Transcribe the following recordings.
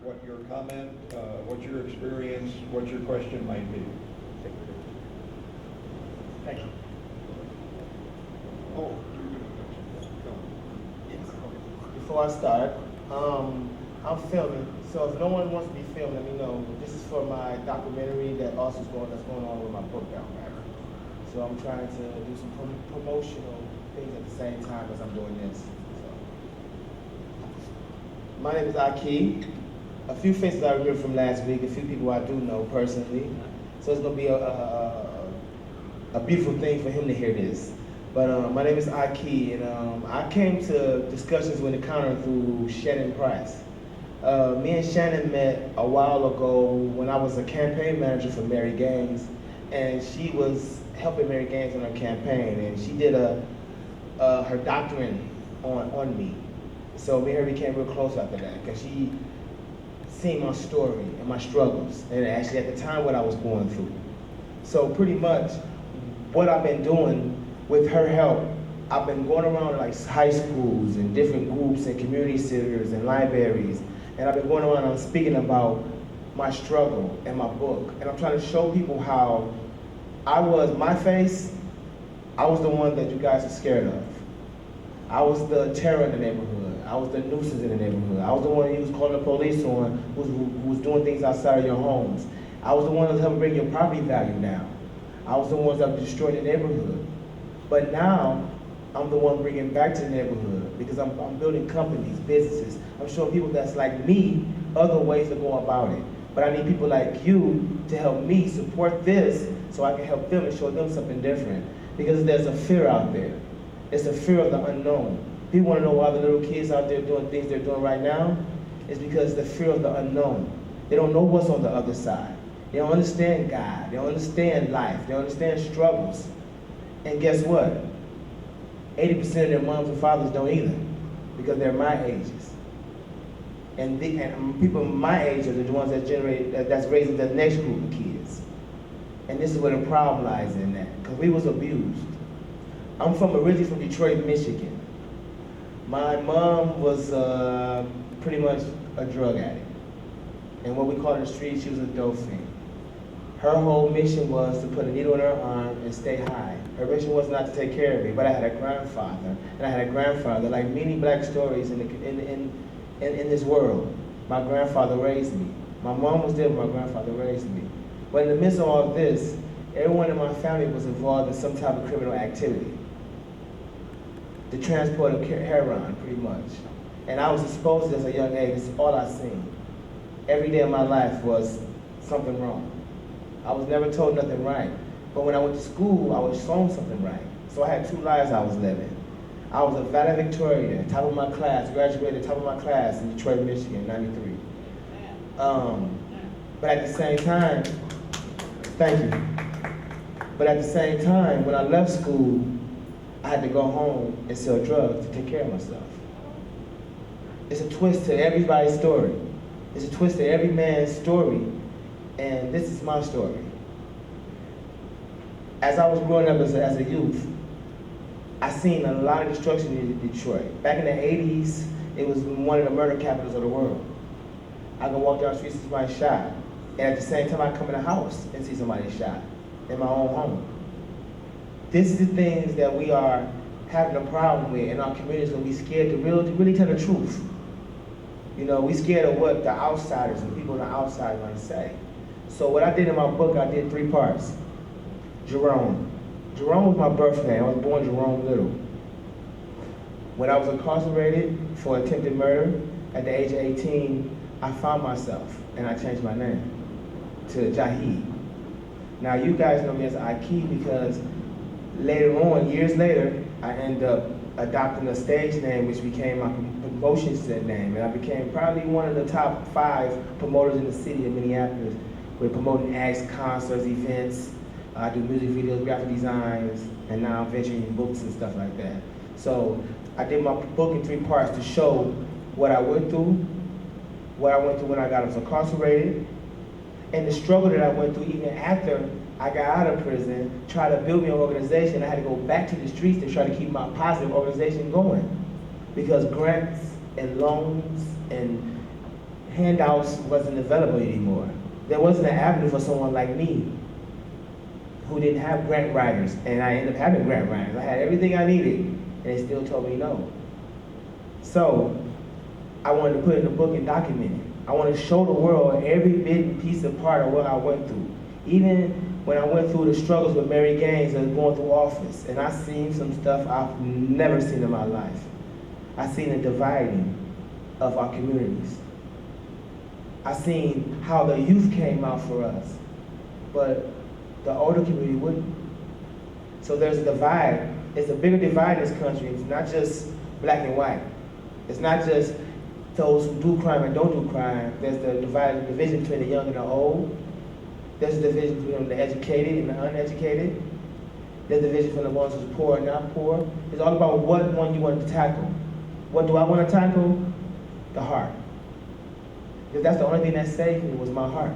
what your comment, what your experience, what your question might be. Thank you. Oh, Before I start, I'm filming, so if no one wants to be filmed, let me know. This is for my documentary that's going on with my book down there. So I'm trying to do some promotional things at the same time as I'm doing this. So. My name is Aki. A few faces I remember from last week, a few people I do know personally. So it's going to be a beautiful thing for him to hear this. But my name is Aki, and I came to discussions with Encounter through Shannon Price. Me and Shannon met a while ago when I was a campaign manager for Mary Gaines, and she was helping Mary Gaines on her campaign, and she did her doctorate on me. So me and her became real close after that, because she seen my story and my struggles, and actually at the time what I was going through. So pretty much what I've been doing with her help, I've been going around like high schools and different groups and community centers and libraries, and I've been going around and speaking about my struggle and my book, and I'm trying to show people how I was the one that you guys are scared of. I was the terror in the neighborhood. I was the nuisance in the neighborhood. I was the one you was calling the police on, who was doing things outside of your homes. I was the one that was helping bring your property value down. I was the ones that destroyed the neighborhood. But now, I'm the one bringing back to the neighborhood because I'm building companies, businesses. I'm showing people that's like me other ways to go about it. But I need people like you to help me support this so I can help them and show them something different. Because there's a fear out there. It's a fear of the unknown. People want to know why the little kids out there doing things they're doing right now. It's because the fear of the unknown. They don't know what's on the other side. They don't understand God. They don't understand life. They don't understand struggles. And guess what? 80% of their moms and fathers don't either, because they're my ages. And people my age are the ones that's raising the next group of kids. And this is where the problem lies in that, because we was abused. I'm originally from Detroit, Michigan. My mom was pretty much a drug addict. And what we call in the streets, she was a dope fiend. Her whole mission was to put a needle in her arm and stay high. Her mission was not to take care of me, but I had a grandfather, and I had a grandfather, like many black stories in this world. My grandfather raised me. My mom was there, but my grandfather raised me. But in the midst of all of this, everyone in my family was involved in some type of criminal activity. The transport of heroin, pretty much. And I was exposed to this at a young age. This is all I seen. Every day of my life was something wrong. I was never told nothing right. But when I went to school, I was shown something right. So I had two lives I was living. I was a valedictorian, top of my class, graduated top of my class in Detroit, Michigan, 93. But at the same time, thank you. But at the same time, when I left school, I had to go home and sell drugs to take care of myself. It's a twist to everybody's story. It's a twist to every man's story. And this is my story. As I was growing up as a youth, I seen a lot of destruction in Detroit. Back in the 80s, it was one of the murder capitals of the world. I can walk down the street and see somebody shot. And at the same time, I come in the house and see somebody shot in my own home. This is the things that we are having a problem with in our communities when we scared to really tell the truth. You know, we scared of what the outsiders and people on the outside want to say. So what I did in my book, I did 3 parts. Jerome. Jerome was my birth name. I was born Jerome Little. When I was incarcerated for attempted murder at the age of 18, I found myself and I changed my name to Jahid. Now you guys know me as Aki because later on, years later, I ended up adopting a stage name which became my promotion set name, and I became probably one of the top 5 promoters in the city of Minneapolis. We're promoting acts, concerts, events. I do music videos, graphic designs, and now I'm venturing in books and stuff like that. So I did my book in 3 parts to show what I went through when I got incarcerated, and the struggle that I went through even after I got out of prison, tried to build me an organization. I had to go back to the streets to try to keep my positive organization going. Because grants and loans and handouts wasn't available anymore. There wasn't an avenue for someone like me who didn't have grant writers, and I ended up having grant writers. I had everything I needed, and they still told me no. So I wanted to put it in a book and document it. I want to show the world every bit and piece and part of what I went through. Even when I went through the struggles with Mary Gaines and going through office, and I seen some stuff I've never seen in my life. I seen the dividing of our communities. I seen how the youth came out for us, but the older community wouldn't. So there's a divide. It's a bigger divide in this country. It's not just black and white. It's not just those who do crime and don't do crime. There's the division between the young and the old. There's a division between the educated and the uneducated. There's a division from the ones who's poor and not poor. It's all about what one you want to tackle. What do I want to tackle? The heart. Because that's the only thing that saved me was my heart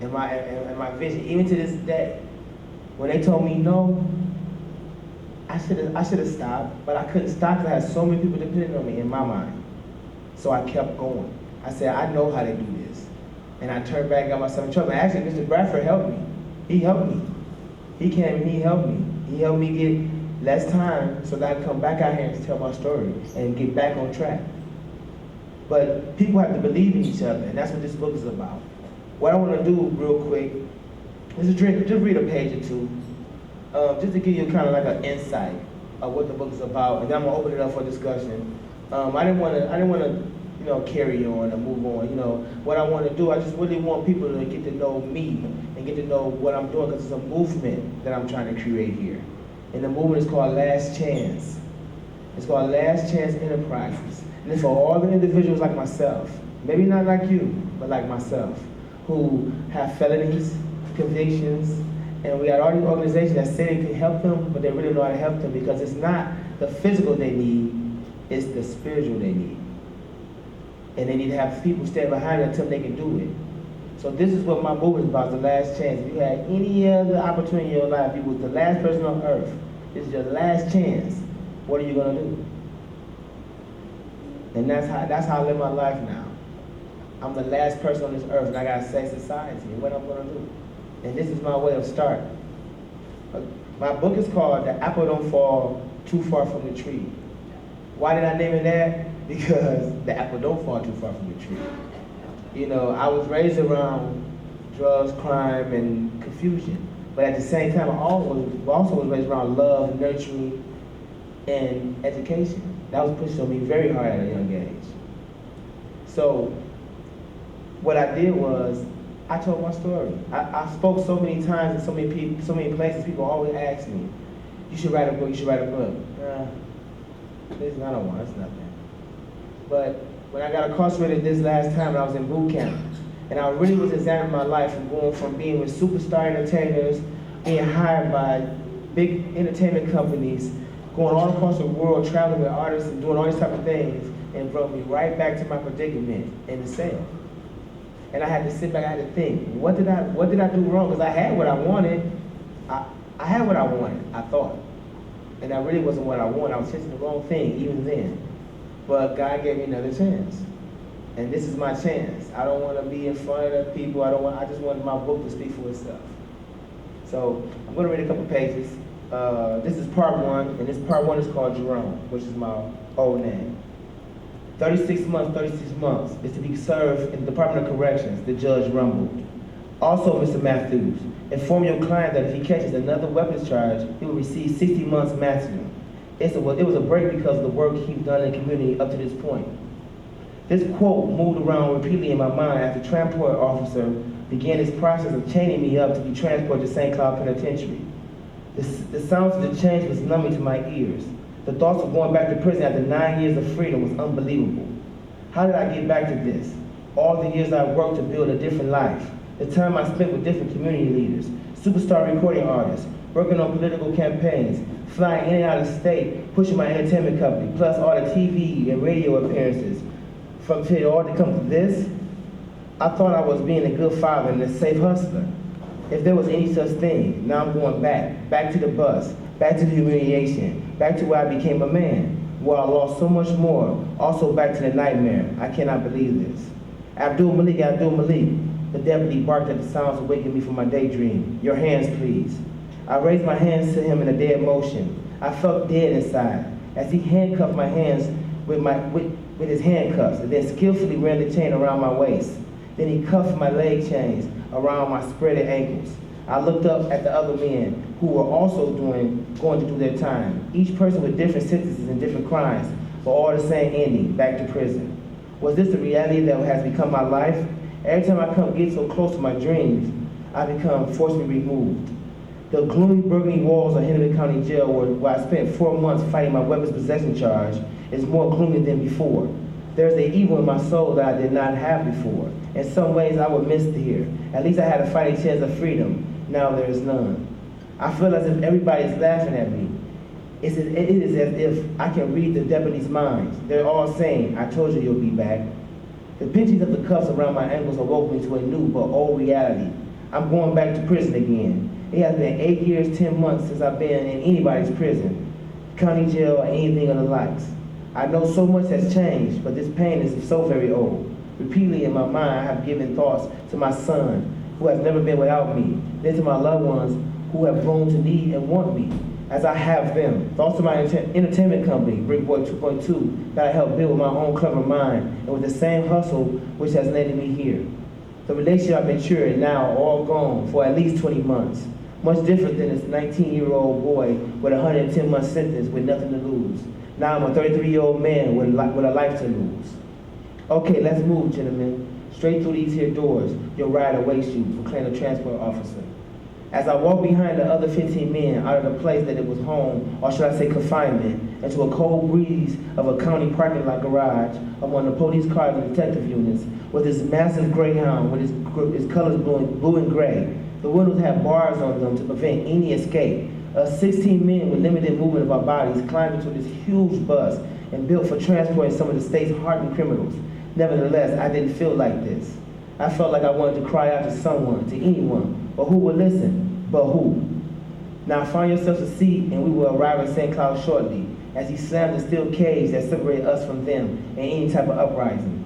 and my vision. Even to this day, when they told me no, I should have stopped, but I couldn't stop because I had so many people depending on me in my mind. So I kept going. I said, I know how to do this. And I turned back and got myself in trouble. Actually, Mr. Bradford helped me. He helped me. He came and he helped me. He helped me get less time so that I could come back out here and tell my story and get back on track. But people have to believe in each other, and that's what this book is about. What I want to do real quick is just read a page or two, just to give you kind of like an insight of what the book is about, and then I'm gonna open it up for discussion. I didn't want to, carry on and move on. What I want to do, I just really want people to get to know me and get to know what I'm doing, because it's a movement that I'm trying to create here. And the movement is called Last Chance. It's called Last Chance Enterprises. And it's for all the individuals like myself, maybe not like you, but like myself, who have felonies, convictions, and we got all these organizations that say they can help them, but they really know how to help them, because it's not the physical they need, it's the spiritual they need. And they need to have people stand behind them until they can do it. So this is what my movement is about, the last chance. If you had any other opportunity in your life, you was the last person on earth, this is your last chance, what are you gonna do? And that's how I live my life now. I'm the last person on this earth, and I gotta say society and what I'm gonna do. And this is my way of starting. My book is called The Apple Don't Fall Too Far from the Tree. Why did I name it that? Because the apple don't fall too far from the tree. I was raised around drugs, crime, and confusion. But at the same time, I also was raised around love, nurturing, and education. That was pushed on me very hard at a young age. So what I did was, I told my story. I spoke so many times in so many places. People always ask me, you should write a book, you should write a book. Listen, I don't want, it's nothing. But when I got incarcerated this last time, I was in boot camp, and I really was examining my life from going from being with superstar entertainers, being hired by big entertainment companies, going all across the world, traveling with artists and doing all these type of things, and brought me right back to my predicament in the cell. And I had to sit back, I had to think, what did I do wrong? Because I had what I wanted. I had what I wanted, I thought. And that really wasn't what I wanted. I was chasing the wrong thing even then. But God gave me another chance. And this is my chance. I don't want to be in front of the people. I just want my book to speak for itself. So I'm going to read a couple pages. This is part one, and this part one is called Jerome, which is my old name. 36 months is to be served in the Department of Corrections, the judge rumbled. Also, Mr. Matthews, inform your client that if he catches another weapons charge, he will receive 60 months maximum. It was a break because of the work he's done in the community up to this point. This quote moved around repeatedly in my mind after the transport officer began his process of chaining me up to be transported to St. Cloud Penitentiary. The sounds of the change was numbing to my ears. The thoughts of going back to prison after 9 years of freedom was unbelievable. How did I get back to this? All the years I worked to build a different life. The time I spent with different community leaders, superstar recording artists, working on political campaigns, flying in and out of state, pushing my entertainment company, plus all the TV and radio appearances. From it all to come to this, I thought I was being a good father and a safe hustler. If there was any such thing, now I'm going back to the bus, back to the humiliation, back to where I became a man, where I lost so much more, also back to the nightmare. I cannot believe this. Abdul Malik, Abdul Malik. The deputy barked at the sounds awakening me from my daydream. Your hands, please. I raised my hands to him in a dead motion. I felt dead inside as he handcuffed my hands with his handcuffs and then skillfully ran the chain around my waist. Then he cuffed my leg chains around my spreaded ankles. I looked up at the other men who were also going to do their time, each person with different sentences and different crimes, but all the same ending, back to prison. Was this the reality that has become my life? Every time I get so close to my dreams, I become forcibly removed. The gloomy burgundy walls of Hennepin County Jail, where I spent 4 months fighting my weapons possession charge, is more gloomy than before. There's an evil in my soul that I did not have before. In some ways, I would miss here. At least I had a fighting chance of freedom. Now there is none. I feel as if everybody is laughing at me. It is as if I can read the deputies' minds. They're all saying, I told you you'll be back. The pinchings of the cuffs around my ankles awoke me to a new but old reality. I'm going back to prison again. It has been 8 years, 10 months since I've been in anybody's prison, county jail, or anything of the likes. I know so much has changed, but this pain is so very old. Repeatedly in my mind, I have given thoughts to my son, who has never been without me, then to my loved ones who have grown to need and want me, as I have them. Thoughts to my entertainment company, Brickboy 2.2, that I helped build with my own clever mind, and with the same hustle which has landed me here. The relationship I've matured now all gone for at least 20 months. Much different than this 19-year-old boy with a 110-month sentence with nothing to lose. Now I'm a 33-year-old man with a life to lose. Okay, let's move, gentlemen. Straight through these here doors, your ride awaits you, proclaimed the transport officer. As I walked behind the other 15 men out of the place that it was home, or should I say confinement, into a cold breeze of a county parking lot garage of one of the police cars and detective units, with this massive Greyhound with his colors blue and gray. The windows had bars on them to prevent any escape. 16 men with limited movement of our bodies climbed into this huge bus and built for transporting some of the state's hardened criminals. Nevertheless, I didn't feel like this. I felt like I wanted to cry out to someone, to anyone, but who would listen? But who? Now find yourself a seat and we will arrive at St. Cloud shortly, as he slammed the steel cage that separated us from them and any type of uprising.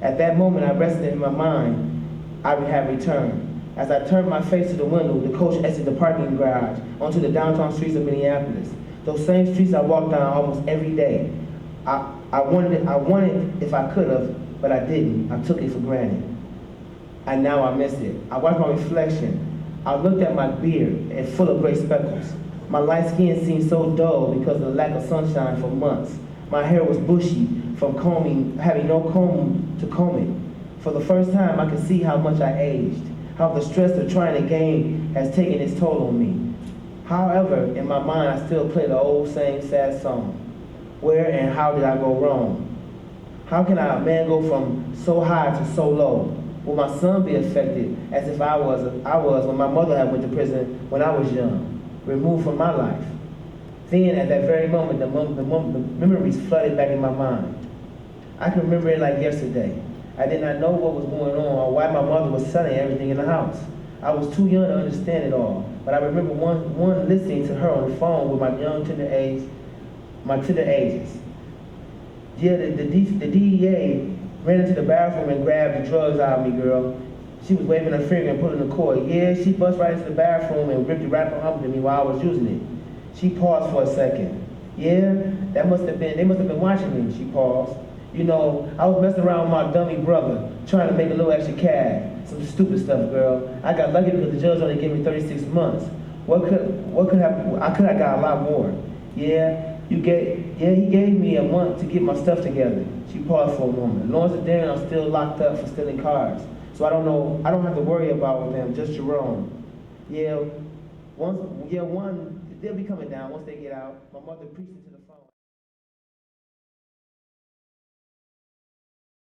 At that moment, I rested in my mind, I had returned. As I turned my face to the window, the coach exited the parking garage onto the downtown streets of Minneapolis. Those same streets I walked down almost every day. I wanted if I could have, but I didn't. I took it for granted. And now I miss it. I watched my reflection. I looked at my beard and full of gray speckles. My light skin seemed so dull because of the lack of sunshine for months. My hair was bushy from having no comb to comb it. For the first time, I could see how much I aged, how the stress of trying to gain has taken its toll on me. However, in my mind, I still play the old same sad song. Where and how did I go wrong? How can a man go from so high to so low? Will my son be affected as if I was when my mother had went to prison when I was young, removed from my life? Then at that very moment, the memories flooded back in my mind. I can remember it like yesterday. I did not know what was going on or why my mother was selling everything in the house. I was too young to understand it all, but I remember one listening to her on the phone with my tender ages. Yeah, the DEA ran into the bathroom and grabbed the drugs out of me, girl. She was waving her finger and pulling the cord. Yeah, she bust right into the bathroom and ripped it right from under me while I was using it. She paused for a second. Yeah, they must have been watching me, she paused. You know, I was messing around with my dummy brother, trying to make a little extra cash. Some stupid stuff, girl. I got lucky because the judge only gave me 36 months. I could have got a lot more. Yeah, he gave me a month to get my stuff together. She paused for a moment. Lawrence and Darren are still locked up for stealing cars. So I don't have to worry about them, just Jerome. They'll be coming down once they get out. My mother preached it to the